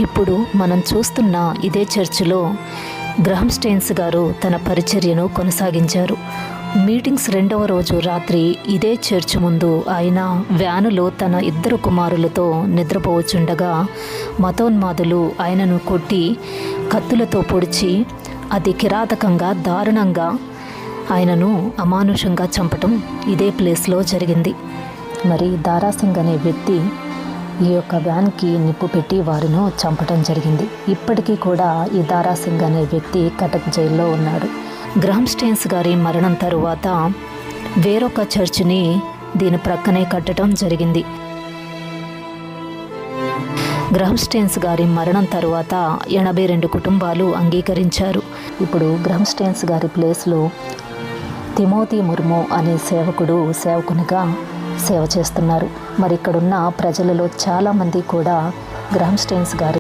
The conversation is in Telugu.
ఇప్పుడు మనం చూస్తున్న ఇదే చర్చిలో గ్రహం స్టెయిన్స్ గారు తన పరిచర్యను కొనసాగించారు. మీటింగ్స్ రెండవ రోజు రాత్రి ఇదే చర్చ్ ముందు ఆయన వ్యానులో తన 2 కుమారులతో నిద్రపోవచ్చుండగా మతోన్మాదులు ఆయనను కొట్టి కత్తులతో పొడిచి అతి కిరాతకంగా దారుణంగా ఆయనను అమానుషంగా చంపటం ఇదే ప్లేస్లో జరిగింది. మరి దారాసింగ్ అనే వ్యక్తి ఈ యొక్క వ్యాన్కి నిప్పు పెట్టి వారిను చంపటం జరిగింది. ఇప్పటికీ కూడా ఈ దారాసింగ్ అనే వ్యక్తి కటక్ జైల్లో ఉన్నాడు. గ్రహం స్టెయిన్స్ గారి మరణం తరువాత వేరొక చర్చిని దీని ప్రక్కనే కట్టడం జరిగింది. గ్రహం స్టెయిన్స్ గారి మరణం తరువాత 82 కుటుంబాలు అంగీకరించారు. ఇప్పుడు గ్రహం స్టెయిన్స్ గారి ప్లేస్లో తిమోతి ముర్ము అనే సేవకునిగా సేవ చేస్తున్నారు. మరి ఇక్కడున్న ప్రజలలో చాలామంది కూడా గ్రహం స్టెయిన్స్ గారి